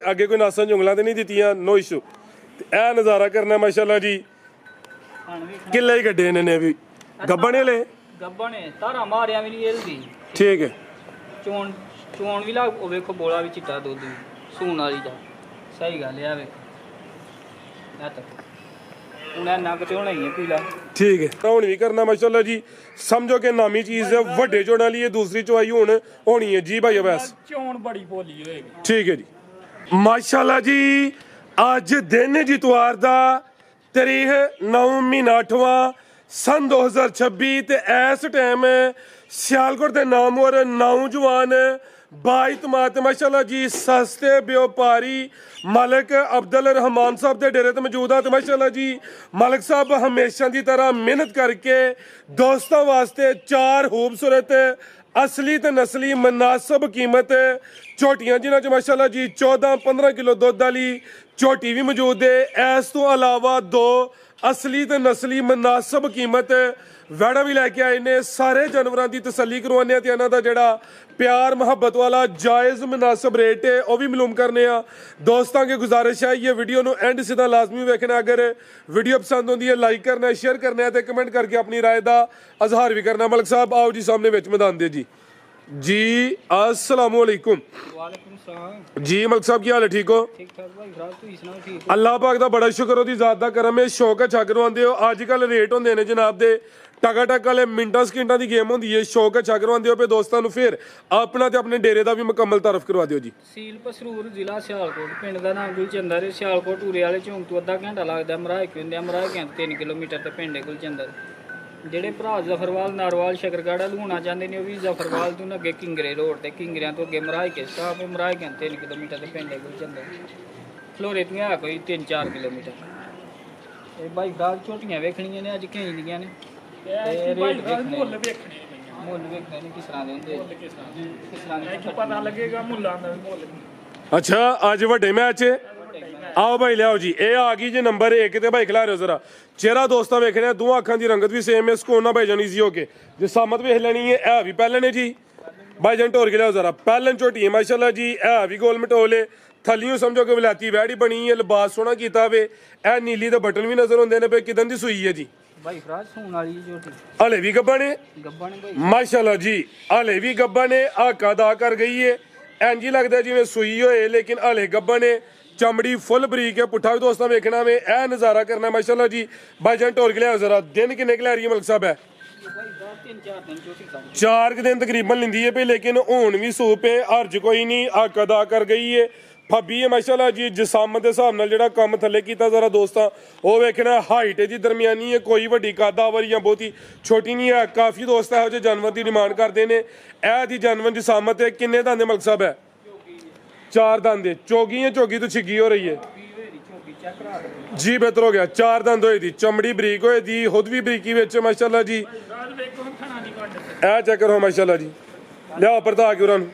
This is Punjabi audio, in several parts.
अगे कोई नासा जुंगलां ते नहीं दित्तियां, नो इशू। ए नज़ारा करना माशाल्लाह जी, किले ही कड्डे इन्होंने भी गब्बने ले गब्बने तारा मारिया भी नहीं हिलदी। ठीक है, चोण चोण भी ला वेखो बोला भी चिट्टा दुद्ध भी सून वाली दा सही गल है। वेखो ए तक उन्हें नग ते होना ही है पीला। ठीक है, हुण भी करना माशाल्लाह जी, समझो कि नामी चीज़ है, वड्डे चोण वाली है, दूसरी चवाई हुण होनी है जी भाई अवैस। चोण बड़ी भोली होएगी। ठीक है जी माशाल्लाह जी, अज दिन जितवार दा तारीख 9 महीना 8वां सन 2026 ते इस टाइम सियालकोट के नामवर नौजवान बाइतमात माशाल्लाह जी सस्ते व्यापारी मालिक अब्दुल रहमान साहब के डेरे ते मौजूद है। तो माशाल्लाह जी मालिक साहब हमेशा की तरह मेहनत करके दोस्तों वास्ते 4 खूबसूरत असली ते नस्ली मुनासिब कीमत झोटियां जिन्हां च माशाल्लाह जी 14-15 किलो दुध वाली झोटी भी मौजूद है। इस तो अलावा 2 असली ते नस्ली मुनासिब कीमत वैड़ा भी लैके आए ने। सारे जानवरों की तसल्ली करवाने ते इन्हां दा जिहड़ा प्यार मुहब्बत वाला जायज़ मुनासिब रेट है वह भी मालूम करने। दोस्तों की गुजारिश है ये वीडियो नू एंड सीधा लाजमी वेखना। अगर वीडियो पसंद होती है लाइक करना, शेयर करना है, तो कमेंट करके अपनी राय का इजहार भी करना। मलिक साहब आओ जी सामने विच मैदान दे जी अस्सलाम वालेकुम। वालेकुम सलाम जी मलिक साहब की हाल है, ठीक हो? ठीक ठाक भाई खराब तू सुनाओ ठीक। अल्लाह पाक का बड़ा शुक्र, ओदी ज़ात दा करम है। शौक अच्छा करवाते हो, अजकल रेट होंगे ने जनाब दे टका टक वाले मिंटां सकिंटां की गेम होंगी है। शौक अच्छा करवाते हो पे दोस्तों को, फिर अपना ते अपने डेरे का भी मुकम्मल तारफ करवा दिओ जी। सील पसरूर जिला सियालकोट, पिंड का नाम गुलचंदर है। सियालकोट उरे वाले चौंक तो अद्धा घंटा लगता। मराए कहते मराए कहते 3 किलोमीटर ते पिंड है गुलचंदर। ਜਿਹੜੇ ਭਰਾ ਜ਼ਫਰਵਾਲ ਨਾਰਵਾਲ ਸ਼ਕਰਗੜ੍ਹ ਲੂਣਾ ਚਾਹੁੰਦੇ ਨੇ ਉਹ ਵੀ ਜ਼ਫਰਵਾਲ ਤੋਂ ਅੱਗੇ ਕਿੰਗਰੇ ਰੋਡ ਤੇ ਕਿੰਗਰਿਆਂ ਤੋਂ ਅੱਗੇ ਮਰਾਏ ਕੇ ਸਟਾਪ ਹੈ। ਮਰਾਏ ਕੇ 3 ਕਿਲੋਮੀਟਰ ਤੇ ਪਿੰਡ ਹੈ ਗੁਲਚੰਦਰ। ਫਲੋਰੇ ਤੋਂ ਹੈ ਕੋਈ 3-4 ਕਿਲੋਮੀਟਰ। ਇਹ ਬਾਈ ਗਾਲ ਝੋਟੀਆਂ ਵੇਖਣੀਆਂ ਨੇ ਅੱਜ ਘੇਂਦੀਆਂ ਨੇ ਤੇ ਰੇਟ ਮੁੱਲ ਵੇਖਣੇ ਨੇ ਕਿਸ ਤਰ੍ਹਾਂ ਦੇ ਹੁੰਦੇ ਕਿਸ ਤਰ੍ਹਾਂ ਦੇ ਪਤਾ ਲੱਗੇਗਾ ਮੁੱਲਾਂ ਦਾ ਮੁੱਲ। अच्छा अज वड्डे मैच आओ भाई लियाओ जी। ये आ गई जी नंबर 1 ते भाई खिला रहे हो जरा चेहरा दोस्तों वेखने। दो अखां की रंगत भी सेम है। सुकून भाई जान ईजी होके जो सामत वेख लेनी है। है भी पहले ने जी भाई जान टोर के लियाओ जरा। पहलन झोटी है माशाल्लाह जी, है भी गोल मटोले थलियों समझो कि विलायती वैड़ी बनी है। लिबास सोहना किया वे। ए नीली दे बटन भी नजर आते हैं पे किदन दी सूई है जी। भाई फराज सून वाली झोटी हले भी गब्बा ने माशाल्लाह जी, हले भी गब्बा ने हाका अदा कर गई है। इंज ही लगता जिवें सूई होए लेकिन हले गब्बा ने। चमड़ी फुल बरीक है। पुट्ठा भी दोस्तों वेखना वे ए नज़ारा करना माशाल्लाह जी। भाईजान टोर के लिया जरा। दिन किन्ने के लै रही है मलिक साहब है? 4 दिन तकरीबन लिंदी है पे, लेकिन हुण भी सूप है, हर्ज कोई नहीं, हक अदा कर गई है। फब्बी है माशाल्लाह जी। जिसामत के हिसाब नाल जिहड़ा काम थल्ले कीता जरा दोस्तां वो वेखना। हाइट है जी दरमियानी है, कोई वड्डी कदावर या बहुती छोटी नहीं है। काफ़ी दोस्त इहो जिहे जानवर की डिमांड करते हैं। ए दी जानवर जिसामत है। किन्ने दंद मलिक साहब है? 4 दंद। चौगी है, चौगी तो छिगी हो रही है जी। बेहतर हो गया। 4 दंद होई दी, चमड़ी बरीक होई दी, खुद भी बरीकी विच माशाल्लाह जी। ए चेक करो माशाल्लाह जी। लिया परता के उन्होंने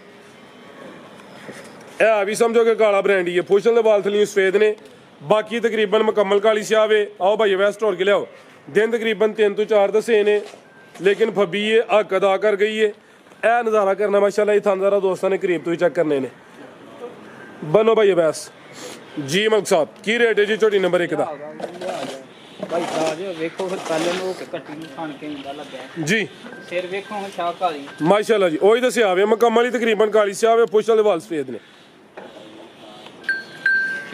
है भी समझो कि काला ब्रांडी है। फुशल दे बाल थलियों सफेद ने, बाकी तकरीबन मुकम्मल काली स्याह है। आओ भाई वैस्ट टोर के लियाओ। दिन तकरीबन 3 तो 4 दसे ने, लेकिन फब्बी है, हक अदा कर गई है। ए नज़ारा करना माशाल्लाह। ये थानदारा दोस्तों ने करीब तो ही चेक करने ने। बनो भाई वैस जी। मलिक साहब की रेट है जी झोटी नंबर 1 का? भाई फराज वेखो फिर पहले नो के कट्टी नु खान के इंदा लगा जी। सिर वेखो हम छा काली माशाल्लाह जी। वही दसिया वे मुकम्मल ही तकरीबन काली स्याह है। पुशल दे वाल सफेद ने।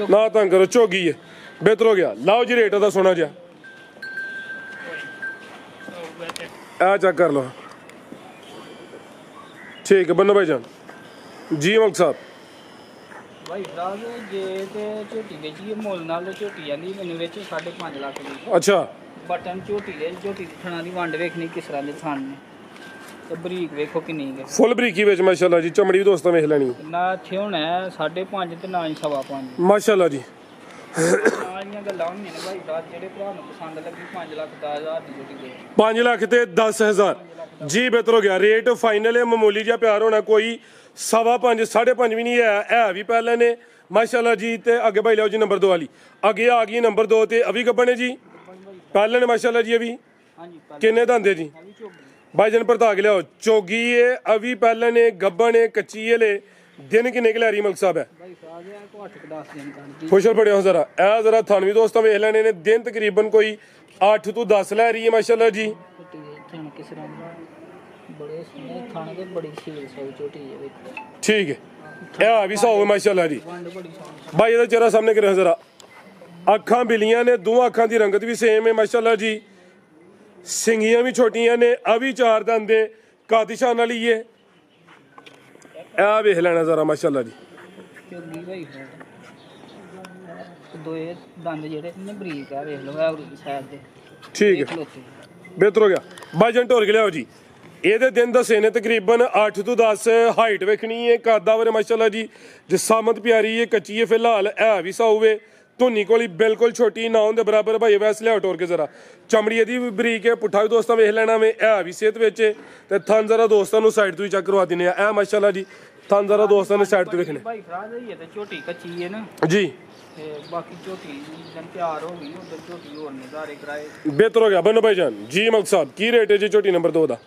ना तंग करो, झोगी है। बेहतर हो गया। लाओ जी रेट का सोना जा आ चेक कर लो। ठीक है बनो भाई जान जी। मलिक साहब भाई फराज जे ते झोटी बेची मोल नाल झोटी जांदी मैनू वेच 5.5 लाख दी। अच्छा बटन झोटी दे झोटी थणा दी वंड वेखनी किस तरह दे थान ने ते बरीक वेखो किन्नी है। फुल बरीकी विच माशाल्लाह जी। चमड़ी भी दोस्तों वेख लेनी ना इत्थे हुण है 5.5 ते ना ही 5.5 माशाल्लाह जी। नालियां गल्लां होंदियां ने भाई फराज जेहड़े भरा नूं पसंद लगी 5,10,000 दी झोटी दे 5 लाख ते 10,000 जी। बेहतर हो गया। रेट फाइनल है, मामूली जिहा प्यार होना, कोई 5.25 5.5 भी नहीं है भी पहले ने माशाल्लाह जी। ते अगे भाई लियाओ जी नंबर 2 वाली। अगे आ गई नंबर 2 ते अभी गब्बन है जी। पहले ने माशाल्लाह जी। अभी किन्ने दंद है जी? भाई जन परता के लियाओ। चौगी है, अभी पहले ने गब्बन है, कच्ची है ले ਦਿਨ ਕਿੰਨੇ ਕੁ ਲੈ ਰਹੀ ਮਲਕ ਸਾਹਿਬ ਹੈ? ਭਾਈ ਫਰਾਜ ਇਹ ਕੋ 8-10 ਦਿਨ ਕੱਢਦੀ ਖੁਸ਼ਲ ਪੜਿਆ ਹੋ ਜ਼ਰਾ, ਇਹ ਜ਼ਰਾ ਥਣ ਵੀ ਦੋਸਤਾਂ ਵੇਖ ਲੈਣੇ ਨੇ, ਦਿਨ ਤਕਰੀਬਨ ਕੋਈ 8 ਤੋਂ 10 ਲੈ ਰਹੀ ਹੈ ਮਾਸ਼ਾਅੱਲਾ ਜੀ। ਝੋਟੀ ਦੇ ਥਣ ਕਿਸ ਤਰ੍ਹਾਂ ਬੜੇ ਸੋਹਣੇ ਥਣ ਦੇ, ਬੜੀ ਸੀਲ ਸਾਈ ਝੋਟੀ ਹੈ ਵੇਖੋ। ਠੀਕ ਹੈ, ਇਹ ਵੀ ਸੌ ਮਾਸ਼ਾਅੱਲਾ ਜੀ। ਵੰਡ ਬੜੀ ਸੋਹਣੀ। ਭਾਈ ਇਹਦਾ ਚਿਹਰਾ ਸਾਹਮਣੇ ਕਰਿਆ ਜ਼ਰਾ, ਅੱਖਾਂ ਬਿਲੀਆਂ ਨੇ, ਦੋਵਾਂ ਅੱਖਾਂ ਦੀ ਰੰਗਤ ਵੀ ਸੇਮ ਹੈ ਮਾਸ਼ਾਅੱਲਾ ਜੀ। ਸਿੰਗੀਆਂ ਵੀ ਛੋਟੀਆਂ ਨੇ, ਆ ਵੀ 4 ਦੰਦ ਦੇ ਕਾਦਿਸ਼ਾਨ ਵਾਲੀ ਏ। ਇਹ ਵੇਖ ਲੈਣਾ ਜ਼ਰਾ ਮਾਸ਼ਾਅੱਲਾ ਜੀ। ਚੰਗੀ ਭਾਈ ਦੋਏ ਦੰਦ ਜਿਹੜੇ ਨੇ ਬਰੀਕ ਆ, ਵੇਖ ਲਓ ਐਵਰੀ ਸਾਈਡ ਦੇ ਠੀਕ ਹੈ, ਖਲੋਤੇ। ਬਿਹਤਰ ਹੋ ਗਿਆ। ਬਾਈਜਨ ਢੋਰ ਕੇ ਲਿਆਓ ਜੀ। ਇਹਦੇ ਦਿਨ ਦੱਸੇ ਨੇ ਤਕਰੀਬਨ 8 ਤੋਂ 10। ਹਾਈਟ ਵੇਖਣੀ ਹੈ, ਕਾਦਾਵਰ ਮਾਸ਼ਾਅੱਲਾ ਜੀ। ਜਸਾਮਤ ਪਿਆਰੀ ਹੈ, ਕੱਚੀ ਹੈ ਫਿਲਹਾਲ। ਇਹ ਵੀ ਸਾਊਵੇ ਧੁੰਨੀ ਕੋਲੀ ਬਿਲਕੁਲ ਛੋਟੀ, ਨਾ ਉਹਦੇ ਬਰਾਬਰ। ਭਾਈ ਵੈਸ ਲਿਆਓ ਟੋਰ ਕੇ ਜ਼ਰਾ। ਚਮੜੀ ਇਹਦੀ ਵੀ ਬਰੀਕ ਹੈ, ਪੁੱਠਾ ਵੀ ਦੋਸਤਾਂ ਵੇਖ ਲੈਣਾ ਵੇ। ਇਹ ਵੀ ਸਿਹਤ ਵਿੱਚ ਹੈ। ਤੇ ਥਣ ਜ਼ਰਾ ਦੋਸਤਾਂ ਨੂੰ ਸਾਈਡ ਤੋਂ ਹੀ ਚੈੱਕ ਕਰਵਾ ਦਿੰਦੇ ਆ। ਇਹ ਮਾਸ਼ਾਅੱਲਾ ਜੀ ਥਣ ਜ਼ਰਾ ਦੋਸਤਾਂ ਨੇ ਸਾਈਡ ਤੋਂ ਵੇਖਣੇ ਭਾਈ ਫਰਾਜ ਇਹ ਤੇ ਝੋਟੀ ਕੱਚੀ ਹੈ ਨਾ ਜੀ। ਤੇ ਬਾਕੀ ਝੋਟੀ ਜਦੋਂ ਤਿਆਰ ਹੋ ਗਈ ਉਧਰ ਝੋਟੀ ਹੋਰ ਨਿਗਾਰੇ ਕਰਾਏ। ਬਿਹਤਰ ਹੋ ਗਿਆ ਬੰਨੋ ਭਾਈਜਾਨ ਜੀ। ਮਲਕ ਸਾਹਿਬ ਕੀ ਰੇਟ ਹੈ ਜੀ ਝੋਟੀ ਨੰਬਰ 2 ਦਾ?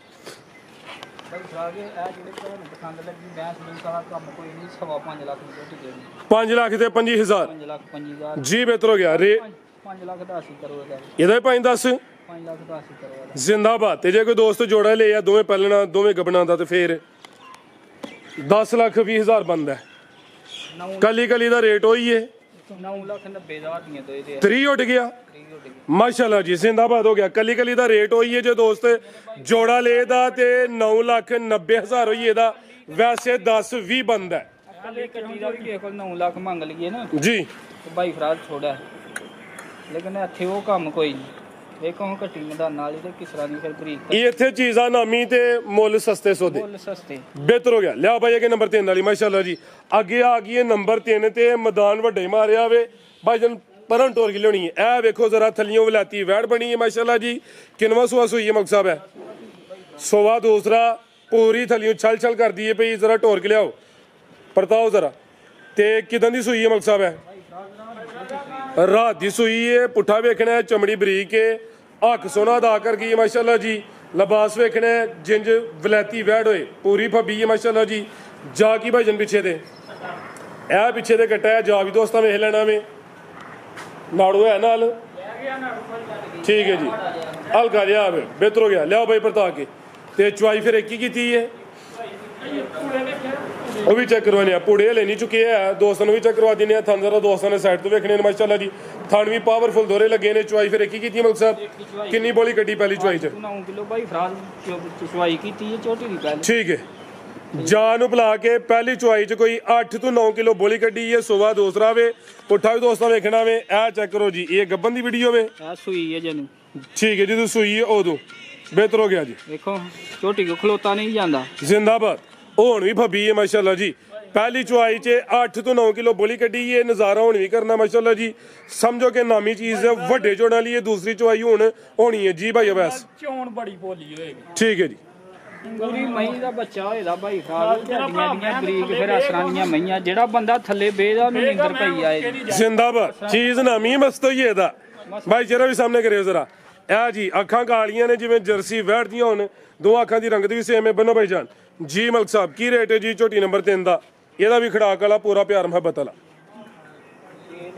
ਭਾਈ ਫਰਾਜ ਇਹ ਜਿਹੜੇ ਤੁਹਾਨੂੰ ਪਸੰਦ ਲੱਗੀ ਬੈਂਸ ਬੂਸ ਵਾਲਾ ਕੰਮ ਕੋਈ ਨਹੀਂ, 5.5 ਲੱਖ ਦੀ ਝੋਟੀ ਦੇਣੀ। 5 ਲੱਖ ਤੇ 25,000 5 ਲੱਖ 25,000 ਜੀ। ਬਿਹਤਰ ਹੋ ਗਿਆ। 5 ਲੱਖ ਦਾ ਅਸੀਂ ਕਰੋਗਾ। ਇਹਦਾ 5-10 5 ਲੱਖ ਦਾ ਅਸੀਂ ਕਰੋਗਾ। ਜ਼ਿੰਦਾਬਾਦ। ਤੇ ਜੇ ਕੋਈ ਦੋਸਤ ਜੋੜਾ ਲਿਆ ਦੋਵੇਂ ਪਹਿਲਣਾ ਦੋਵੇਂ ਗੱਬਣਾ ਦਾ ਤੇ ਫੇਰ 10,20,000 ਬਣਦਾ। ਕਲੀ ਕਲੀ ਦਾ ਰੇਟ ਹੋਈ ਏ 9,90,000 ਦੀਆਂ ਦੋ ਇਹਦੇ 3 ਉੱਡ ਗਿਆ ਮਾਸ਼ਾਅੱਲਾ ਜੀ। ਜ਼ਿੰਦਾਬਾਦ ਹੋ ਗਿਆ। ਕਲੀ ਕਲੀ ਦਾ ਰੇਟ ਹੋਈ ਏ। ਜੇ ਦੋਸਤ ਜੋੜਾ ਲਏਦਾ ਤੇ 9,90,000 ਹੋਈ ਇਹਦਾ। ਵੈਸੇ 10-20 ਬਣਦਾ ਕੱਲੇ ਕੱਟੀ ਦਾ ਵੀ ਕਿਸੇ ਕੋਲ 9 ਲੱਖ ਮੰਗ ਲਈਏ ਨਾ ਜੀ। ਤੇ ਭਾਈ ਫਰਾਜ ਛੋੜਾ, ਲੇਕਿਨ ਇੱਥੇ ਉਹ ਕੰਮ ਕੋਈ ਨਹੀਂ। ਵੇਖੋ ਹੁਣ ਕੱਟੀ ਮੈਦਾਨ ਨਾਲ ਹੀ ਤੇ ਕਿਸ ਤਰ੍ਹਾਂ ਦੀ ਫਿਰ ਬਰੀਕ ਇਹ ਇੱਥੇ ਚੀਜ਼ਾਂ ਨਾਮੀ ਤੇ ਮੁੱਲ ਸਸਤੇ ਸੌਦੇ। ਮੁੱਲ ਸਸਤੇ। ਬਿਹਤਰ ਹੋ ਗਿਆ। ਲਿਆ ਭਾਈ ਅੱਗੇ ਨੰਬਰ 3 ਵਾਲੀ ਮਾਸ਼ਾਅੱਲਾ ਜੀ। ਅੱਗੇ ਆ ਗਈ ਹੈ ਨੰਬਰ 3 ਤੇ ਮੈਦਾਨ ਵੱਡੇ ਮਾਰਿਆ ਵੇ ਭਾਈ ਜਨ ਪਰਨ ਟੋਰ ਕੇ ਲਿਆਉਣੀ ਹੈ। ਇਹ ਵੇਖੋ ਜ਼ਰਾ ਥੱਲੀਆਂ ਵਲਾਤੀ ਵੈੜ ਬਣੀ ਹੈ ਮਾਸ਼ਾਅੱਲਾ ਜੀ। ਕਿੰਨਵਾਂ ਸੂਆ ਸੂਈ ਹੈ ਮਲਕ ਸਾਹਿਬ ਹੈ? ਸੋਵਾ ਦੂਸਰਾ। ਪੂਰੀ ਥੱਲੀਆਂ ਛਲ ਛਲ ਕਰਦੀ ਹੈ ਪਈ। ਜ਼ਰਾ ਟੋਰ ਕੇ ਲਿਆਓ ਪਰਤਾਓ ਜ਼ਰਾ। ਤੇ ਕਿਦਾਂ ਦੀ ਸੂਈ ਹੈ ਮਲਕ ਸਾਹਿਬ ਹੈ? ਰਾਤ ਦੀ ਸੂਈ ਹੈ। ਪੁੱਠਾ ਵੇਖਣਾ ਹੈ, ਚਮੜੀ ਬਰੀਕ ਹੈ, ਅੱਖ ਸੋਨਾ ਅਦਾ ਕਰ ਗਈ ਹੈ ਮਾਸ਼ਾਅੱਲਾ ਜੀ। ਲਿਬਾਸ ਵੇਖਣਾ ਹੈ, ਜਿੰਜ ਵਲੈਤੀ ਵੈੜ ਹੋਏ, ਪੂਰੀ ਫੱਬੀ ਹੈ ਮਾਸ਼ਾਅੱਲਾ ਜੀ। ਜਾ ਕੀ ਭਾਈਜਨ ਪਿੱਛੇ ਦੇ ਇਹ ਪਿੱਛੇ ਦੇ ਕੱਟਾ ਹੈ। ਜਾ ਵੀ ਦੋਸਤਾਂ ਵੇਖ ਲੈਣਾ ਵੇ। ਨਾੜੂ ਹੈ ਨਾਲ ਠੀਕ ਹੈ ਜੀ। ਹਲਕਾ ਜਿਹਾ ਆਵੇ। ਬਿਹਤਰ ਹੋ ਗਿਆ। ਲਿਆਓ ਬਾਈ ਪਰਤਾ ਕੇ। ਤੇ ਚੁਆਈ ਫਿਰ ਇੱਕ ਹੀ ਕੀਤੀ ਹੈ, ਉਹ ਵੀ ਚੈੱਕ ਕਰਵਾਉਣੇ ਆ। ਪੁੜੇ ਹਲੇ ਨਹੀਂ ਚੁੱਕੇ ਆ, ਦੋਸਤਾਂ ਨੂੰ ਵੀ ਚੈੱਕ ਕਰਵਾ ਦਿੰਦੇ ਆ। ਥਣ ਜ਼ਰਾ ਦੋਸਤਾਂ ਨੇ ਸਾਈਡ ਤੋਂ ਵੇਖਣੇ ਨੇ ਮਾਸ਼ਾਅੱਲਾ ਜੀ। ਥਣ ਵੀ ਪਾਵਰਫੁਲ ਦੋਰੇ ਲੱਗੇ ਨੇ। ਚੁਆਈ ਫਿਰ ਇੱਕ ਹੀ ਕੀਤੀ ਹੈ ਮਲਕ ਸਾਹਿਬ? ਕਿੰਨੀ ਬੋਲੀ ਕੱਢੀ ਪਹਿਲੀ ਚੁਆਈ 'ਚ? 9 ਕਿਲੋ ਭਾਈ ਫਰਾਜ ਚੁਆਈ ਕੀਤੀ ਹੈ ਝੋਟੀ ਦੀ ਪਹਿਲੇ। ਠੀਕ ਹੈ। ਜਾਨ ਨੂੰ ਬੁਲਾ ਕੇ ਪਹਿਲੀ ਚੁਆਈ 'ਚ ਕੋਈ 8 ਤੋਂ 9 ਕਿਲੋ ਬੋਲੀ ਕੱਢੀ ਹੈ। ਸੁਬਾ ਦੂਸਰਾ ਵੇ, ਪੁੱਠਾ ਵੀ ਦੋਸਤਾਂ ਵੇਖਣਾ ਵੇ। ਇਹ ਚੈੱਕ ਕਰੋ ਜੀ। ਇਹ ਗੱਬਨ ਦੀ ਵੀਡੀਓ ਵੇ। ਇਹ ਸੂਈ ਹੈ ਜਨੂੰ। ਠੀਕ ਹੈ। ਜਦੋਂ ਸੂਈ ਹੈ ਉਦੋਂ ਬਿਹਤਰ ਹੋ ਗਿਆ ਜੀ। ਵੇਖੋ ਝੋਟੀ ਕੋ ਖਲੋਤਾ ਨਹੀਂ ਜਾਂਦਾ। ਜ਼ਿੰਦਾਬਾਦ। ਹੁਣ ਵੀ ਫੱਬੀ ਹੈ ਮਾਸ਼ਾਅੱਲਾ ਜੀ। ਪਹਿਲੀ ਚੁਆਈ 'ਚ 8 ਤੋਂ 9 ਕਿਲੋ ਬੋਲੀ ਕੱਢੀ ਹੈ। ਨਜ਼ਾਰਾ ਹੁਣ ਵੀ ਕਰਨਾ ਮਾਸ਼ਾਅੱਲਾ ਜੀ। ਸਮਝੋ ਕਿ ਨਾਮੀ ਚੀਜ਼ ਹੈ। ਵੱਡੇ ਜੋੜਾਂ ਲਈ ਇਹ ਦੂਸਰੀ ਚੁਆਈ ਹੁਣ ਹੋਣੀ ਹੈ ਜੀ ਭਾਈ ਅਵੈਸ। ਚੋਣ ਬੜੀ ਬੋਲੀ ਹੋਏਗੀ। ਠੀਕ ਹੈ ਜੀ। ਪੂਰੀ ਮਹੀਂ ਦਾ ਬੱਚਾ ਹੋਏਦਾ ਭਾਈ ਫਰਾਜ। ਝੱਡੀਆਂ ਦੀਆਂ ਬਰੀਕ ਫਿਰ ਅਸਰਾਂ ਦੀਆਂ ਮਹੀਆਂ। ਜਿਹੜਾ ਬੰਦਾ ਥੱਲੇ ਬੇਦਾ ਉਹਨੂੰ ਨਿੰਦਰ ਪਈ ਆਏ। ਜ਼ਿੰਦਾਬਾਦ। ਚੀਜ਼ ਨਾਮੀ ਮਸਤ ਹੋਈ ਇਹਦਾ। ਭਾਈ ਚਿਹਰਾ ਵੀ ਸਾਹਮਣੇ ਕਰਿਓ ਜ਼ਰਾ। ਇਹ ਜੀ ਅੱਖਾਂ ਕਾਲੀਆਂ ਨੇ ਜਿਵੇਂ ਜਰਸੀ ਵੈੜਦੀਆਂ ਹੋਣ। ਦੋ ਅੱਖਾਂ ਦੀ ਰੰਗਤ ਵੀ ਸੇਮ ਹੈ। ਬੰਨੋ ਭਾਈ ਜਾਨ ਜੀ। ਮਲਕ ਸਾਹਿਬ ਕੀ ਰੇਟ ਹੈ ਜੀ ਝੋਟੀ ਨੰਬਰ 3 ਦਾ? ਇਹਦਾ ਵੀ ਖੜਾਕ ਵਾਲਾ ਪੂਰਾ ਪਿਆਰ ਮੁਹੱਬਤ ਵਾਲਾ।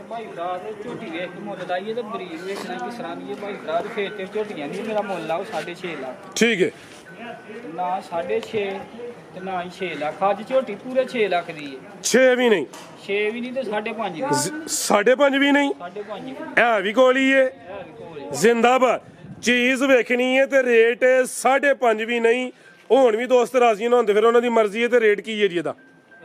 ਭਾਈ ਫਰਾਜ ਝੋਟੀ ਵੇਖ ਕੇ ਮੁੱਲ ਲਾਈਏ ਤੇ ਬਰੀਕ ਵੇਖਣਾ ਕਿਸ ਤਰ੍ਹਾਂ ਦੀ ਹੈ। ਭਾਈ ਫਰਾਜ ਫੇਰ ਤੇ ਝੋਟੀਆਂ ਦੀ ਮੇਰਾ ਮੁੱਲ ਲਾਓ 6.5 ਲੱਖ। ਠੀਕ ਹੈ। ਨਾ 6.5 ਤੇ ਨਾ ਹੀ 6 ਲੱਖ। ਅੱਜ ਝੋਟੀ ਪੂਰੇ 6 ਲੱਖ ਦੀ ਹੈ। 6 ਵੀ ਨਹੀਂ, 6 ਵੀ ਨਹੀਂ ਤੇ 5.5 ਦੀ। 5.5 ਵੀ ਨਹੀਂ। 5.5 ਇਹ ਵੀ ਕੋਲੀ ਏ। ਜ਼ਿੰਦਾਬਾਦ। ਚੀਜ਼ ਵੇਖਣੀ ਹੈ ਤੇ ਰੇਟ 5.5 ਵੀ ਨਹੀਂ। ਹੁਣ ਵੀ ਦੋਸਤ ਰਾਜ਼ੀ ਨਾ ਹੁੰਦੇ ਫਿਰ ਉਹਨਾਂ ਦੀ ਮਰਜ਼ੀ ਹੈ। ਤੇ ਰੇਟ ਕੀ ਹੈ ਜੀ ਇਹਦਾ?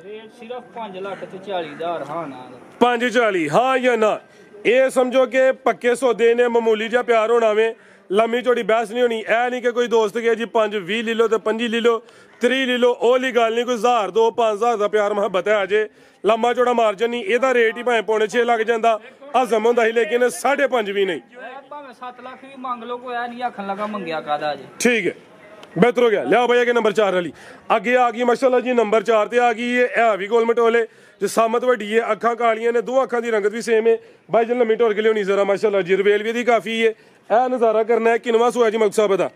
ਰੇਟ ਸਿਰਫ 5 ਲੱਖ ਤੇ 40,000 ਹਾਂ ਨਾ 5.40 ਹਾਂ ਜਾਂ ਨਾ। ਇਹ ਸਮਝੋ ਕਿ ਪੱਕੇ ਸੌਦੇ ਨੇ। ਮਾਮੂਲੀ ਜਿਹਾ ਪਿਆਰ ਹੋਣਾ ਵੇ। ਲੰਮੀ ਚੌੜੀ ਬਹਿਸ ਨਹੀਂ ਹੋਣੀ। ਇਹ ਨਹੀਂ ਕਿ ਕੋਈ ਦੋਸਤ ਗਿਆ ਜੀ 5-20 ਲੈ ਲਓ ਤੇ 25 ਲੈ ਲਓ 30 ਲੈ ਲਓ। ਉਹ ਲਈ ਗੱਲ ਨਹੀਂ। ਕੋਈ 1000 2 5,000 ਦਾ ਪਿਆਰ ਮੁਹੱਬਤ ਹੈ। ਅਜੇ ਲੰਮਾ ਚੌੜਾ ਮਾਰਜਨ ਨਹੀਂ। ਇਹਦਾ ਰੇਟ ਹੀ ਭਾਵੇਂ 5.5 ਲੱਗ ਜਾਂਦਾ ਹਜ਼ਮ ਹੁੰਦਾ ਸੀ, ਲੇਕਿਨ 5.5 ਵੀ ਨਹੀਂ। ਭਾਵੇਂ 7 ਲੱਖ ਵੀ ਮੰਗ ਲਓ, ਕੋਈ ਐ ਨਹੀਂ ਆਖਣ ਲੱਗਾ ਮੰਗਿਆ ਕਾਦਾ ਜੀ। ਠੀਕ ਹੈ। ਬਿਹਤਰ ਹੋ ਗਿਆ। ਲਿਆ ਭਾਈ ਅੱਗੇ ਨੰਬਰ 4 ਵਾਲੀ। ਅੱਗੇ ਆ ਗਈ ਮਾਸ਼ਾਅੱਲਾ ਜੀ ਨੰਬਰ 4 ਤੇ ਆ ਗਈ ਹੈ। ਇਹ ਵੀ ਗੋਲ ਮਟੋਲੇ ਜਸਾਮਤ ਵੱਡੀ ਹੈ। ਅੱਖਾਂ ਕਾਲੀਆਂ ਨੇ, ਦੋ ਅੱਖਾਂ ਦੀ ਰੰਗਤ ਵੀ ਸੇਮ ਹੈ। ਭਾਈ ਜਨ ਲੰਮੀ ਢੋਰ ਕੇ ਲਿਆਉਣੀ ਜ਼ਰਾ ਮਾਸ਼ਾਅੱਲਾ ਜੀ। ਰਵੇਲ ਵੀ ਦੀ ਕਾਫੀ ਹੈ। ਇਹ ਨਜ਼ਾਰਾ ਕਰਨਾ ਹੈ। ਕਿੰਨਵਾਂ ਸੂਆ ਜੀ ਮਲਕ ਸਾਹਿਬ ਦਾ?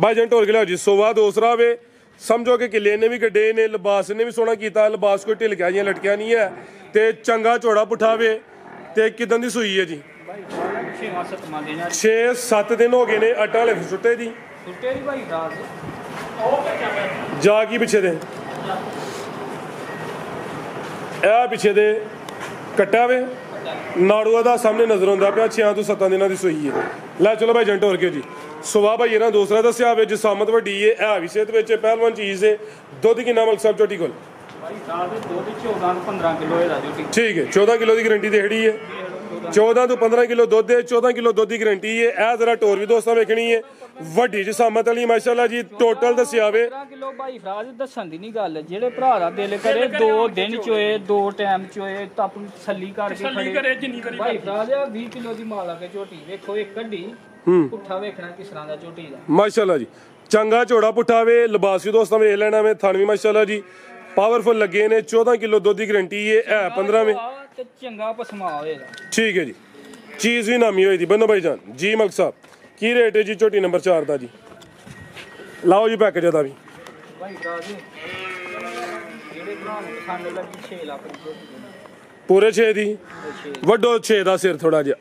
ਭਾਈ ਜਨ ਢੋਰ ਕੇ ਲਿਆਓ ਜੀ। ਸੋਵਾ ਦੂਸਰਾ ਵੇ। ਸਮਝੋ ਕਿ ਕਿੱਲੇ ਨੇ ਵੀ ਗੱਡੇ ਨੇ, ਲਿਬਾਸ ਨੇ ਵੀ ਸੋਹਣਾ ਕੀਤਾ, ਲਿਬਾਸ ਕੋਈ ਢਿਲਕਿਆ ਜਾਂ ਲਟਕਿਆ ਨਹੀਂ ਹੈ ਤੇ ਚੰਗਾ ਝੋੜਾ ਪੁੱਠਾਵੇ। ਤੇ ਕਿਦਾਂ ਦੀ ਸੂਈ ਹੈ ਜੀ? ਭਾਈ 6-7 ਦਿਨ 6-7 ਦਿਨ ਹੋ ਗਏ ਨੇ ਆਟਾ ਹਲੇ ਸੁੱਟੇ ਦੀ ਛੁੱਟੇ ਦੀ ਭਾਈ ਰਾਤ ਜਾ ਕੀ ਪਿੱਛੇ ਦੇ ਇਹ ਪਿੱਛੇ ਦੇ ਕੱਟਿਆ ਵੇ ਨਾੜੂਆ ਦਾ ਸਾਹਮਣੇ ਨਜ਼ਰ ਆਉਂਦਾ ਪਿਆ। 6 ਤੋਂ 7 ਦਿਨਾਂ ਦੀ ਸੂਈ ਹੈ। ਲੈ ਚਲੋ ਭਾਈ ਜੰਟ ਹੋਰ ਕਿਉਂ ਜੀ ਸੁਭਾ ਭਾਈ ਇਹਨਾਂ ਦੂਸਰਾ ਦੱਸਿਆ ਵੇ ਜਸਾਮਤ ਵੱਡੀ ਹੈ, ਇਹ ਵੀ ਸਿਹਤ ਵਿੱਚ ਪਹਿਲਵਾਨ ਚੀਜ਼ ਹੈ। ਦੁੱਧ ਕਿੰਨਾ ਮਲਕ ਸਾਹਿਬ ਝੋਟੀ ਕੋਲ? ਭਾਈ ਰਾਤ ਦੇ ਦੁੱਧ 14-15 ਕਿਲੋ ਇਹਦਾ ਝੋਟੀ। ਠੀਕ ਹੈ 14 ਕਿਲੋ ਦੀ ਗਰੰਟੀ ਤੇ ਖੜੀ ਹੈ। 14 ਤੋਂ 15 ਕਿਲੋ ਦੁੱਧ ਹੈ, 14 ਕਿਲੋ ਦੁੱਧ ਦੀ ਗਰੰਟੀ ਹੈ। ਇਹ ਜ਼ਰਾ ਟੋਰ ਵੀ ਦੋਸਤਾਂ ਵੇਖਣੀ ਹੈ, ਵੱਡੀ ਜਸਾਮਤ ਵਾਲੀ ਮਾਸ਼ਾਅੱਲਾ ਜੀ। ਟੋਟਲ ਦੱਸਿਆ ਵੇ 15 ਕਿਲੋ ਭਾਈ ਫਰਾਜ ਦੱਸਣ ਦੀ ਨਹੀਂ ਗੱਲ। ਜਿਹੜੇ ਭਰਾ ਦਾ ਦਿਲ ਕਰੇ 2 ਦਿਨ ਚੋਏ 2 ਟਾਈਮ ਚੋਏ ਤਾਂ ਆਪਣੀ ਤਸੱਲੀ ਕਰਕੇ ਖੜੇ ਭਾਈ ਫਰਾਜ 20 ਕਿਲੋ ਦੀ ਮਾਲ ਆ ਕੇ ਝੋਟੀ ਵੇਖੋ ਇੱਕ ਕੱਢੀ ਪੁੱਠਾ ਵੇਖਣਾ ਕਿਸ ਤਰ੍ਹਾਂ ਦਾ ਝੋਟੀ ਦਾ ਮਾਸ਼ਾਅੱਲਾ ਜੀ। ਚੰਗਾ ਝੋੜਾ ਪੁੱਠਾ ਵੇ, ਲਿਬਾਸ ਵੀ ਦੋਸਤਾਂ ਵੇਖ ਲੈਣਾ ਵੇ, ਥਣ ਵੀ ਮਾਸ਼ਾਅੱਲਾ ਜੀ ਪਾਵਰਫੁਲ ਲੱਗੇ ਨੇ। 14 ਕਿਲੋ ਦੁੱਧ ਦੀ ਗਰੰਟੀ ਹੈ। ਇਹ 15ਵੇਂ ਤੇ ਚੰਗਾ ਪਸਮਾ ਹੋਏਗਾ। ਠੀਕ ਹੈ ਜੀ, ਚੀਜ਼ ਵੀ ਨਾਮੀ ਹੋਈ ਦੀ ਬੰਨੋ ਭਾਈ ਜਾਨ ਜੀ। ਮਲਕ ਸਾਹਿਬ ਕੀ ਰੇਟ ਹੈ ਜੀ ਝੋਟੀ ਨੰਬਰ 4 ਦਾ ਜੀ? ਲਾਓ ਜੀ ਪੈਕੇਜ ਦਾ ਵੀ ਭਾਈ ਫਰਾਜ ਜਿਹੜੇ ਭਰਾ ਨੂੰ ਪਸੰਦ ਲੱਗੀ 6 ਲੱਖ ਦੀ ਝੋਟੀ ਪੂਰੇ 6 ਦੀ ਵੱਡੋ 6 ਦਾ ਸਿਰ ਥੋੜਾ ਜਿਹਾ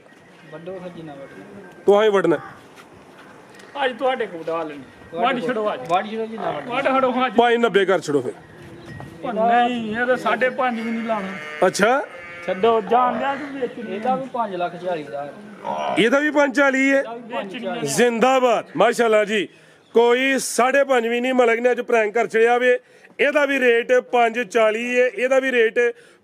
ਵੱਡੋ ਫਿਰ ਜਿੰਨਾ ਵੱਡਣਾ ਤੁਹਾਂ ਹੀ ਵੱਢਣਾ ਅੱਜ ਤੁਹਾਡੇ ਕੋਲ ਡਾ ਲੈਣੀ ਵਾਢ ਛੜੋ ਅੱਜ ਵਾਢ ਜਿਹੜਾ ਜਿੰਨਾ ਵੱਡਣਾ ਵਾਢ ਹੜੋ ਅੱਜ ਭਾਈ 90 ਕਰ ਛੜੋ ਫਿਰ। ਨਹੀਂ ਇਹ ਤਾਂ 5.5 ਵੀ ਨਹੀਂ ਲਾਣਾ ਅੱਛਾ ਛੱਡੋ ਜਾਣ ਲਿਆ ਤੂੰ ਵੇਚ ਇਹਦਾ ਵੀ 5,40,000 ਇਹਦਾ ਵੀ 540 ਹੈ। ਜ਼ਿੰਦਾਬਾਦ ਮਾਸ਼ਾਅੱਲਾ ਜੀ। ਕੋਈ 5.5 ਵੀ ਨਹੀਂ ਮਲਕ ਨੇ ਅੱਜ ਪ੍ਰੈਂਕ ਕਰ ਛੜਿਆ ਵੇ। ਇਹਦਾ ਵੀ ਰੇਟ 540 ਹੈ, ਇਹਦਾ ਵੀ ਰੇਟ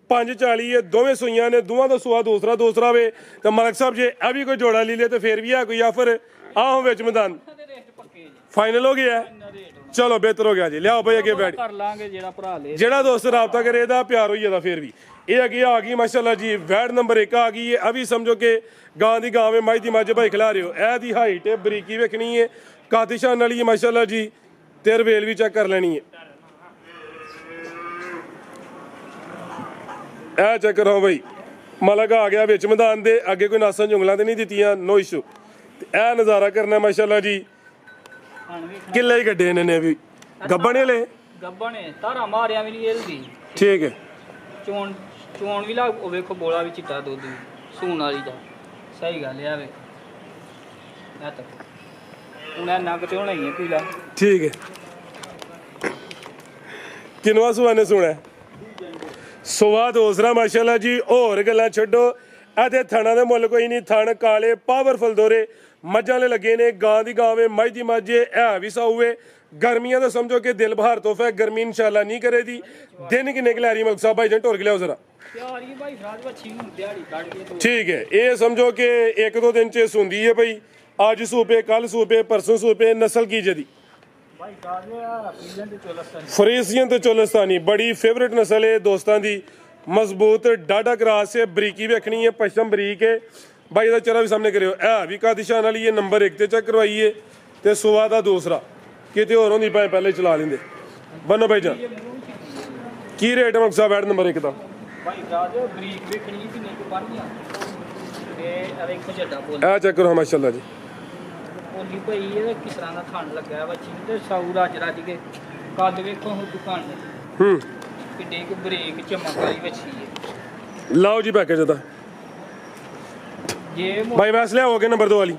540 ਹੈ। ਦੋਵੇਂ ਸੂਈਆਂ ਨੇ, ਦੋਵਾਂ ਦਾ ਸੂਆ ਦੂਸਰਾ ਵੇ। ਤੇ ਮਲਕ ਸਾਹਿਬ ਜੇ ਇਹ ਵੀ ਕੋਈ ਜੋੜਾ ਲੈ ਲੇ ਤੇ ਫੇਰ ਵੀ ਆ ਕੋਈ ਆਫਰ ਆਹੋ ਵਿੱਚ ਮੈਦਾਨ ਫਾਈਨਲ ਹੋ ਗਿਆ। ਚਲੋ ਬਿਹਤਰ ਹੋ ਗਿਆ ਜੀ। ਲਿਆਓ ਭਾਈ ਅੱਗੇ ਬੈਠ ਕਰ ਲਾਂਗੇ ਜਿਹੜਾ ਭਰਾ ਲੈ ਜਿਹੜਾ ਦੋਸਤ ਰਾਬਤਾ ਕਰੇ ਇਹਦਾ ਪਿਆਰ ਹੋਈ ਜਾਂਦਾ ਫੇਰ ਵੀ। ਇਹ ਅੱਗੇ ਆ ਗਈ ਮਾਸ਼ਾਅੱਲਾ ਜੀ ਵੈਡ ਨੰਬਰ 1 ਆ ਗਈ ਹੈ। ਆ ਵੀ ਸਮਝੋ ਕਿ ਗਾਂ ਦੀ ਗਾਂ ਵੇ ਮੱਝ ਦੀ ਮੱਝ ਭਾਈ ਖਿਲਾ ਰਹੇ ਹੋ। ਇਹ ਦੀ ਹਾਈਟ ਹੈ, ਬਰੀਕੀ ਵੇਖਣੀ ਹੈ, ਕਾਤਿਸ਼ਾਨ ਵਾਲੀ ਹੈ ਮਾਸ਼ਾਅੱਲਾ ਜੀ। ਤੇ ਰਵੇਲ ਵੀ ਚੈੱਕ ਕਰ ਲੈਣੀ ਹੈ। ਇਹ ਚੈੱਕ ਕਰੋ ਭਾਈ ਮਲਕ ਆ ਗਿਆ ਵਿੱਚ ਮੈਦਾਨ ਦੇ ਅੱਗੇ। ਕੋਈ ਨਾਸਾਂ ਜੁੰਗਲਾਂ ਤੇ ਨਹੀਂ ਦਿੱਤੀਆਂ, ਨੋ ਇਸ਼ੂ। ਤੇ ਇਹ ਨਜ਼ਾਰਾ ਕਰਨਾ ਮਾਸ਼ਾਅੱਲਾ ਜੀ। ਕਿੱਲੇ ਹੀ ਕੱਢੇ ਨੇ ਵੀ ਗੱਬਣ ਵਾਲੇ ਗੱਬਣੇ ਧਾਰਾ ਮਾਰਿਆ ਵੀ ਨਹੀਂ ਇਹਦੀ। ਠੀਕ ਹੈ ਚੋਣ ਵੀ ਲਾ ਉਹ ਵੇਖੋ ਬੋਲਾ ਵੀ ਚਿੱਟਾ ਦੁੱਧ ਵੀ ਸੂਣ ਵਾਲੀ ਦਾ। ਸਹੀ ਗੱਲ ਆ ਵੇਖੋ ਇਹ ਤਾਂ ਹੁਣ ਇਹ ਨੱਕ ਤੇ ਹੋਣਾ ਹੀ ਹੈ ਪੀਲਾ। ਠੀਕ ਹੈ ਕਿਨਵਾ ਸੁਆ ਨੇ ਸੁਣਾ ਸੁਆ ਦੂਸਰਾ ਮਾਸ਼ਾਅੱਲਾ ਜੀ। ਹੋਰ ਗੱਲਾਂ ਛੱਡੋ, ਇਹਦੇ ਥਣਾ ਦੇ ਮੁੱਲ ਕੋਈ ਨਹੀਂ। ਥਣ ਕਾਲੇ ਪਾਵਰਫੁਲ ਦੋਰੇ ਮੱਝਾਂ ਵਾਲੇ ਲੱਗੇ ਨੇ। ਗਾਂ ਦੀ ਗਾਂ ਵੇ, ਮੱਝ ਦੀ ਮੱਝ ਇਹ ਵੀ ਸਾਊ। ਗਰਮੀਆਂ ਦਾ ਸਮਝੋ ਕਿ ਦਿਲ ਬਹਾਰ ਤੋਹਫਾ ਹੈ। ਗਰਮੀ ਇਨਸ਼ਾਅੱਲਾ ਨਹੀਂ ਕਰੇ ਦੀ। ਦਿਨ ਕਿੰਨੇ ਕਲੈਰੀ ਮਲਕ ਸਾਹਿਬ ਭਾਈ ਜਨ ਢੋਰ ਕੇ ਲਿਆਓ ਜ਼ਰਾ। ਪਿਆਰ ਹੀ ਭਾਈ ਫਰਾਜ ਬੱਚੀ ਨੂੰ ਦਿਹਾੜੀ ਕੱਢ ਕੇ ਠੀਕ ਹੈ ਇਹ ਸਮਝੋ ਕਿ 1-2 ਦਿਨ ਚ ਸੁੰਦੀ ਹੈ ਭਾਈ। ਅੱਜ ਸੂਪੇ, ਕੱਲ ਸੂਪੇ, ਪਰਸੋਂ ਸੂਪੇ। ਨਸਲ ਕੀ ਜਦੀ ਭਾਈ ਫਰਾਜ ਆ ਪੀਲਨ ਤੇ ਚੋਲਸਤਾਨ ਫਰੀਸੀਅਨ ਤੇ ਚੋਲਸਤਾਨੀ ਬੜੀ ਫੇਵਰੇਟ ਨਸਲ ਹੈ ਦੋਸਤਾਂ ਦੀ। ਮਜ਼ਬੂਤ ਡਾਡਾ ਕਰਾਸ ਹੈ, ਬਰੀਕੀ ਵੇਖਣੀ ਹੈ, ਪਸ਼ਮ ਬਰੀਕ ਹੈ ਭਾਈ ਦਾ ਚਿਹਰਾ ਵੀ ਸਾਹਮਣੇ ਕਰਿਓ। ਇਹ ਵੀ ਕਾਦਿਸ਼ਾਨ ਵਾਲੀ ਹੈ, ਨੰਬਰ 1 ਤੇ ਚੈੱਕ ਕਰਵਾਈਏ। ਤੇ ਸੁਆ ਦਾ ਦੂਸਰਾ ਕਿਤੇ ਹੋਰ ਹੁੰਦੀ ਭਾਵੇਂ ਪਹਿਲੇ ਚਲਾ ਲੈਂਦੇ। ਬੰਨੋ ਭਾਈ ਜਾਨ ਕੀ ਰੇਟ ਹੈ ਮਲਕ ਸਾਹਿਬ ਐਡ ਨੰਬਰ 1 ਦਾ? ਭਾਈ ਫਰਾਜ ਬਰੀਕ ਵੇਖਣੀ ਕਿ ਨਹੀਂ ਕੋ ਬੰਨੀਆਂ ਤੇ ਅਰੇ ਇੱਕ ਛੱਡਾ ਬੋਲ ਇਹ ਚੈੱਕ ਕਰੋ ਮਾਸ਼ਾਅੱਲਾ ਜੀ। ਬੋਲੀ ਭਾਈ ਇਹਦਾ ਕਿਸ ਤਰ੍ਹਾਂ ਦਾ ਥਣ ਲੱਗਿਆ ਬੱਚੀ ਤੇ ਸਾਊ ਰੱਜ ਕੇ ਕੱਦ ਵੇਖੋ ਹੁਣ ਦੁਕਾਨ ਦੇ ਕਿੱਡੇ ਕਿ ਬਰੀਕ ਚਮਕ ਵਾਲੀ ਬੱਚੀ ਹੈ। ਲਾਓ ਜੀ ਪੈਕੇਜ ਦਾ ਜੇ ਭਾਈ ਵੈਸ ਲਿਆਓਗੇ ਨੰਬਰ 2 ਵਾਲੀ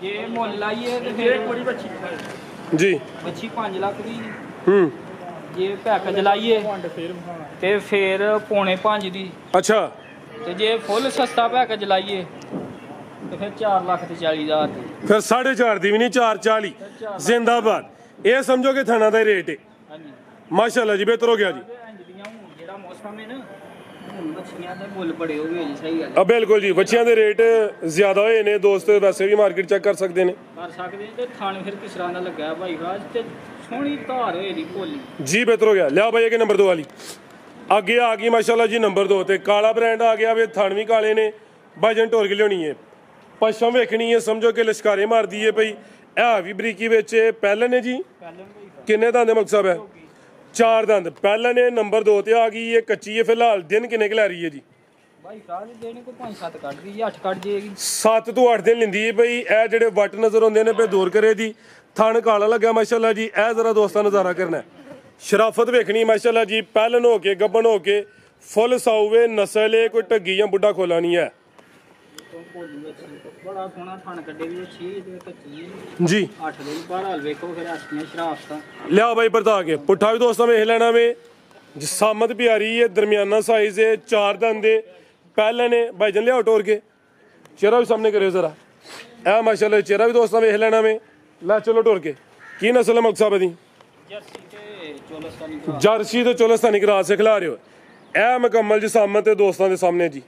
ਜੇ ਮੁੱਲ ਲਾਈਏ ਤੇ ਫਿਰ ਬੜੀ ਬੱਚੀ ਜੀ। ਬੱਚੀ 5 ਲੱਖ ਦੀ ਹੂੰ ਜੇ ਪੈਕੇਜ ਲਾਈਏ ਤੇ ਫਿਰ ਪੌਣੇ 5 ਦੀ। ਅੱਛਾ ਤੇ ਜੇ ਫੁੱਲ ਸਸਤਾ ਪੈਕੇਜ ਲਾਈਏ ਤੇ ਫਿਰ 4,40,000 ਦੀ। ਫਿਰ 4.5 ਦੀ ਵੀ ਨਹੀਂ 440 ਜ਼ਿੰਦਾਬਾਦ। ਇਹ ਸਮਝੋ ਕਿ ਥਾਣਾ ਦਾ ਹੀ ਰੇਟ ਹੈ ਹਾਂਜੀ ਮਾਸ਼ਾਅੱਲਾ ਜੀ। ਬਿਹਤਰ ਹੋ ਗਿਆ ਜੀ। ਜਿਹੜਾ ਮੌਸਮ ਹੈ ਨਾ ਹੁਣ ਬੱਚੀਆਂ ਦੇ ਮੁੱਲ ਬੜੇ ਹੋ ਗਏ ਜੀ। ਸਹੀ ਗੱਲ ਬਿਲਕੁਲ ਜੀ ਬੱਚਿਆਂ ਦੇ ਰੇਟ ਜ਼ਿਆਦਾ ਹੋਏ ਨੇ ਦੋਸਤ। ਵੈਸੇ ਵੀ ਮਾਰਕੀਟ ਚੈੱਕ ਕਰ ਸਕਦੇ ਨੇ। ਕਰ ਸਕਦੇ ਤੇ ਥਣ ਫਿਰ ਕਿਸ ਤਰ੍ਹਾਂ ਦਾ ਲੱਗਾ ਭਾਈ ਫਰਾਜ ਤੇ ਸੋਹਣੀ ਧਾਰ ਹੋਏ ਦੀ ਭੋਲੀ ਜੀ ਬਿਹਤਰ ਹੋ ਗਿਆ। ਲਿਆ ਭਾਈ ਅੱਗੇ ਨੰਬਰ 2 ਵਾਲੀ ਅੱਗੇ ਆ ਗਈ ਮਾਸ਼ਾਅੱਲਾ ਜੀ ਨੰਬਰ 2 ਤੇ ਕਾਲਾ ਬ੍ਰਾਂਡ ਆ ਗਿਆ ਵੇ। ਥਣ ਵੀ ਕਾਲੇ ਨੇ ਭਾਜਨ ਢੋਰ ਕੇ ਲਿਆਉਣੀ ਹੈ। ਪਸ਼ਮ ਵੇਖਣੀ ਹੈ ਸਮਝੋ ਕਿ ਲਸ਼ਕਾਰੇ ਮਾਰਦੀ ਹੈ ਭਾਈ। ਇਹ ਵੀ ਬਰੀਕੀ ਵਿੱਚ ਪਹਿਲਨ ਹੈ ਜੀ। ਕਿੰਨੇ ਦੰਦ ਮਲਕ ਸਾਹਿਬ ਹੈ? 4 ਦੰਦ ਪਹਿਲਨ ਨੇ। ਨੰਬਰ 2 ਤੇ ਆ ਗਈ ਹੈ, ਕੱਚੀ ਹੈ ਫਿਲਹਾਲ। ਦਿਨ ਕਿੰਨੇ ਲੈ ਰਹੀ ਹੈ ਜੀ? ਭਾਈ ਫਰਾਜ ਦੇਣੇ ਕੋਈ 5-7 ਕੱਢਦੀ ਜੀ 8 ਕੱਢ ਜੇਗੀ। 7 ਤੋਂ 8 ਦਿਨ ਲੈਂਦੀ ਹੈ ਭਾਈ। ਇਹ ਜਿਹੜੇ ਵੱਟ ਨਜ਼ਰ ਆਉਂਦੇ ਨੇ ਪੇ ਦੂਰ ਕਰੇ ਦੀ। ਥਣ ਕਾਲਾ ਲੱਗਾ ਮਾਸ਼ਾਅੱਲਾ ਜੀ। ਇਹ ਜ਼ਰਾ ਦੋਸਤਾਂ ਨਜ਼ਾਰਾ ਕਰਨਾ ਸ਼ਰਾਫਤ ਵੇਖਣੀ ਮਾਸ਼ਾਅੱਲਾ ਜੀ, ਪਹਿਲਨ ਹੋ ਕੇ ਗੱਬਣ ਹੋ ਕੇ ਫੁੱਲ ਸਾਊਵੇ ਨਸਲ ਏ, ਕੋਈ ਢੱਗੀ ਜਾਂ ਬੁੱਢਾ ਖੋਲਾ ਨਹੀਂ ਹੈ ਬੜਾ ਸੋਹਣਾ ਥਣ ਕੱਢੇ ਵੀ ਅੱਛੀ ਤੇ ਕੱਚੀ ਜੀ। 8 ਦਿਨ ਬਾਹਰ ਹਾਲ ਵੇਖੋ ਫਿਰ ਆਸਤੀਆਂ ਸ਼ਰਾਫਤਾਂ ਲਿਆ ਬਾਈ ਪਰਤਾ ਕੇ ਪੁੱਠਾ ਵੀ ਦੋਸਤਾਂ ਵੇਖ ਲੈਣਾ ਵੇ, ਜਸਾਮਤ ਪਿਆਰੀ ਹੈ, ਦਰਮਿਆਨਾ ਸਾਈਜ਼ ਹੈ, 4 ਦੰਦ ਦੇ ਪਹਿਲੇ ਨੇ ਭਾਈਜਨ ਲਿਆਓ ਟੋਰ ਕੇ, ਚਿਹਰਾ ਵੀ ਸਾਹਮਣੇ ਕਰਿਓ ਜ਼ਰਾ, ਇਹ ਮਾਸ਼ਾਅੱਲਾ ਚਿਹਰਾ ਵੀ ਦੋਸਤਾਂ ਵੇਖ ਲੈਣਾ ਵੇ। ਲੈ ਚਲੋ ਟੋਰ ਕੇ, ਕੀ ਨਸਲ ਹੈ ਮਲਕ ਸਾਹਿਬ ਦੀ? ਜਰਸੀ ਤੇ ਚੋਲਸਤਾਨੀ ਕਰਾ ਜਰਸੀ ਤੇ ਚੋਲਸਤਾਨੀ ਕਰਾ ਸਿਖਲਾ ਰਹੇ ਹੋ। ਇਹ ਮੁਕੰਮਲ ਜਸਾਮਤ ਹੈ ਦੋਸਤਾਂ ਦੇ ਸਾਹਮਣੇ ਜੀ,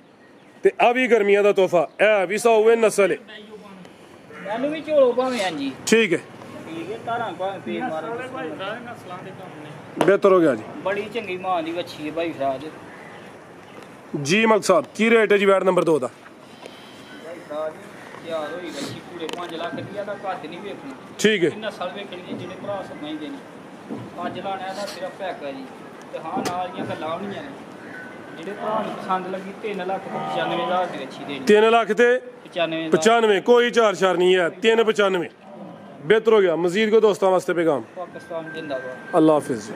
ਤੇ ਆ ਵੀ ਗਰਮੀਆਂ ਦਾ ਤੋਹਫਾ, ਇਹ ਵੀ ਸਾਊਵੇ ਨਸਲ ਹੈ। ਮੈਨੂੰ ਵੀ ਝੋਲੋ ਭਾਵੇਂ ਹਾਂਜੀ ਠੀਕ ਹੈ, ਠੀਕ ਹੈ, ਧਾਰਾਂ ਭਾਵੇਂ ਪੇ ਮਾਰੇ ਨਸਲਾਂ ਦੇ ਕੰਮ ਨੇ। ਬਿਹਤਰ ਹੋ ਗਿਆ ਜੀ। ਬੜੀ ਚੰਗੀ ਮਾਂ ਦੀ ਵੱਛੀ ਹੈ ਭਾਈ ਫਰਾਜ। ਜੀ ਮਲਕ ਸਾਹਿਬ ਕੀ ਰੇਟ ਹੈ ਜੀ ਵੈਟ ਨੰਬਰ 2 ਦਾ? ਭਾਈ ਫਰਾਜ ਤਿਆਰ ਹੋਈ ਵੱਛੀ ਪੂਰੇ 5 ਲੱਖ ਰੁਪਈਆ ਦਾ ਘੱਟ ਨਹੀਂ ਵੇਖਣਾ। ਠੀਕ ਹੈ, ਨਸਲ ਵੇਖਣੀ ਜਿਹੜੇ ਭਰਾ ਸਮਝਦੇ ਨੇ ਅੱਜ ਲਾਣਾ ਦਾ ਸਿਰਫ ਪੈਕ ਹੈ ਜੀ, ਤੇ ਹਾਂ ਨਾਲ ਦੀਆਂ ਗੱਲਾਂ ਹੋਣੀਆਂ ਨੇ। ਜਿਹੜੇ ਭਰਾ ਨੂੰ ਪਸੰਦ ਲੱਗੀ 3,95,000 ਦੀ ਵੱਛੀ ਦੇਣੀ। 3 ਲੱਖ ਤੇ 95 95, ਕੋਈ ਚਾਰ ਸ਼ਾਰ ਨਹੀਂ ਹੈ, 395। ਬਿਹਤਰ ਹੋ ਗਿਆ। ਮਜ਼ੀਦ ਕੋ ਦੋਸਤਾਂ ਵਾਸਤੇ ਪੈगाम। ਪਾਕਿਸਤਾਨ ਜਿੰਦਾਬਾਦ। ਅੱਲਾ ਹਾਫਿਜ਼ ਜੀ।